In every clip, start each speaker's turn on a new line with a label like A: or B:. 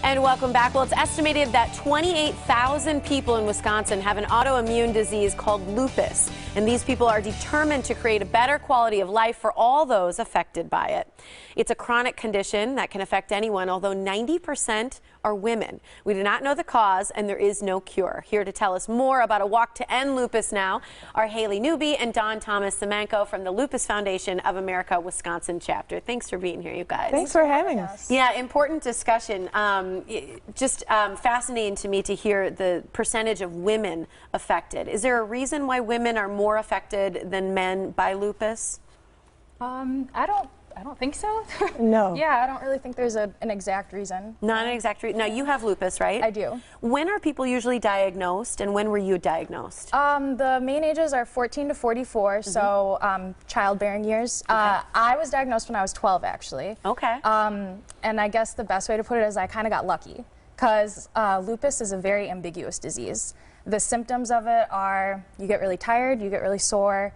A: And welcome back. Well, it's estimated that 28,000 people in Wisconsin have an autoimmune disease called lupus. And these people are determined to create a better quality of life for all those affected by it. It's a chronic condition that can affect anyone, although 90% are women. We do not know the cause, and there is no cure. Here to tell us more about a walk to end lupus now are Halee Newby and Thomas-Semanko from the Lupus Foundation of America, Wisconsin chapter. Thanks for being here, you guys.
B: Thanks for having us.
A: Yeah, important discussion. Just fascinating to me to hear the percentage of women affected. Is there a reason why women are more affected than men by lupus?
C: I don't think so.
B: No.
C: Yeah, I don't really think there's an exact reason.
A: Not an exact reason. Now, you have lupus, right?
C: I do.
A: When are people usually diagnosed, and when were you diagnosed?
C: The main ages are 14 to 44, so childbearing years.
A: Okay.
C: I was diagnosed when I was 12, actually.
A: Okay.
C: And I guess the best way to put it is I kind of got lucky, because lupus is a very ambiguous disease. The symptoms of it are you get really tired, you get really sore,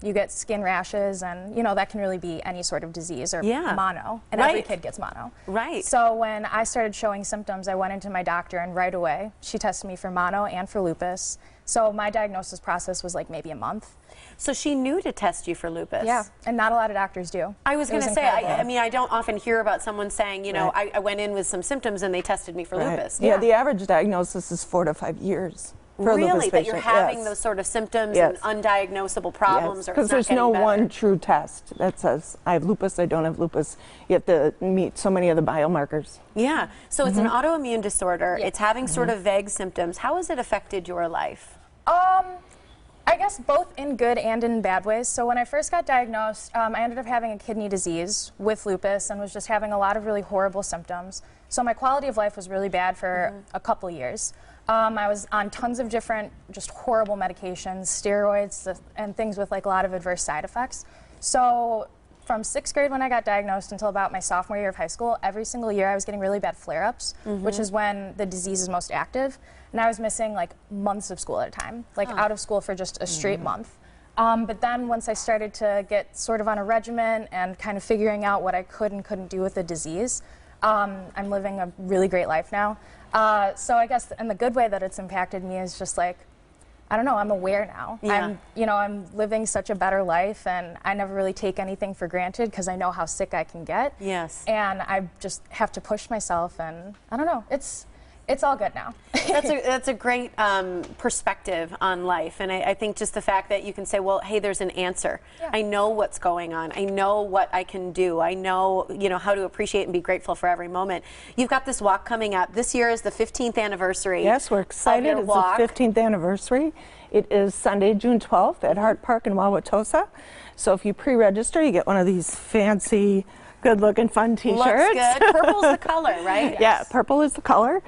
C: you get skin rashes, and you know that can really be any sort of disease or mono, and every kid gets mono.
A: Right.
C: So when I started showing symptoms, I went into my doctor, and right away she tested me for mono and for lupus. So my diagnosis process was like maybe a month.
A: So she knew to test you for lupus.
C: Yeah, and not a lot of doctors do.
A: I was going to say, I mean, I don't often hear about someone saying, you know, I went in with some symptoms and they tested me for lupus.
B: Yeah, the average diagnosis is 4 to 5 years.
A: Really? That you're having those sort of symptoms and undiagnosable problems?
B: Because there's no one true test that says, I have lupus, I don't have lupus. You have to meet so many of the biomarkers.
A: Yeah. So it's an autoimmune disorder. It's having sort of vague symptoms. How has it affected your life?
C: I guess both in good and in bad ways. So when I first got diagnosed, I ended up having a kidney disease with lupus and was just having a lot of really horrible symptoms. So my quality of life was really bad for a couple years. I was on tons of different just horrible medications, steroids, and things with like a lot of adverse side effects. So from 6th grade when I got diagnosed until about my sophomore year of high school, every single year I was getting really bad flare-ups, which is when the disease is most active. And I was missing like months of school at a time, like out of school for just a straight month. But then once I started to get sort of on a regimen and kind of figuring out what I could and couldn't do with the disease, I'm living a really great life now. So I guess in the good way that it's impacted me is just like, I don't know, I'm aware now.
A: Yeah.
C: I'm living such a better life, and I never really take anything for granted because I know how sick I can get.
A: Yes.
C: And I just have to push myself, and I don't know, it's all good now.
A: That's a great perspective on life, and I think just the fact that you can say, well, hey, there's an answer.
C: Yeah.
A: I know what's going on. I know what I can do. I know, how to appreciate and be grateful for every moment. You've got this walk coming up. This year is the 15th anniversary.
B: Yes, we're excited. It's the 15th anniversary. It is Sunday, June 12th at Hart Park in Wauwatosa. So if you pre-register, you get one of these fancy, good-looking, fun T-shirts.
A: Looks good. Purple's the color, right?
B: Yeah, purple is the color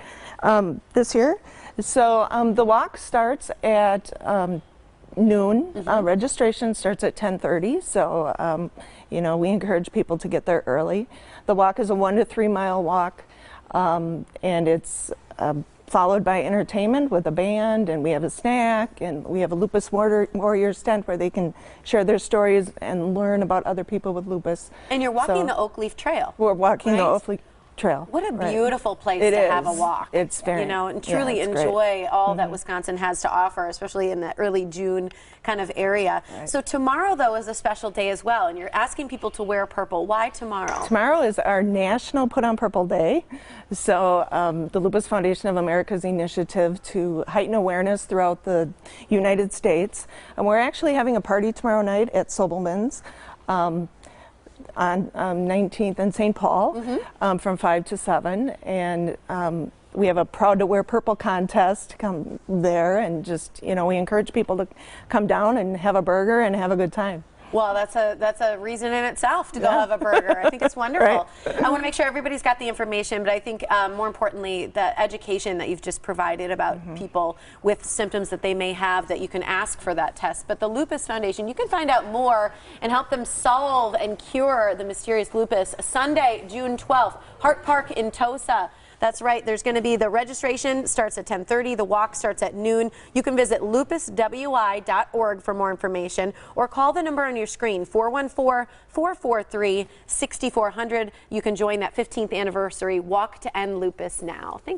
B: this year. So the walk starts at noon. Registration starts at 10:30. So we encourage people to get there early. The walk is a 1 to 3 mile walk, and it's followed by entertainment with a band, and we have a snack, and we have a Lupus Warriors tent where they can share their stories and learn about other people with lupus.
A: And you're walking the Oak Leaf Trail.
B: We're walking the Oak Leaf Trail.
A: What a beautiful place to have a walk.
B: It's very,
A: and truly enjoy all that Wisconsin has to offer, especially in the early June kind of area.
B: Right.
A: So tomorrow, though, is a special day as well, and you're asking people to wear purple. Why tomorrow?
B: Tomorrow is our National Put on Purple Day. So the Lupus Foundation of America's initiative to heighten awareness throughout the United States. And we're actually having a party tomorrow night at Sobelman's on 19th and St. Paul from 5 to 7, and we have a Proud to Wear Purple contest. Come there, and just we encourage people to come down and have a burger and have a good time.
A: Well, that's a reason in itself to go have a burger. I think it's wonderful. I want to make sure everybody's got the information, but I think more importantly, the education that you've just provided about people with symptoms that they may have, that you can ask for that test. But the Lupus Foundation, you can find out more and help them solve and cure the mysterious lupus. Sunday, June 12th, Hart Park in Tosa. That's right. There's going to be the registration starts at 10:30. The walk starts at noon. You can visit lupuswi.org for more information or call the number on your screen, 414-443-6400. You can join that 15th anniversary Walk to End Lupus Now. Thanks.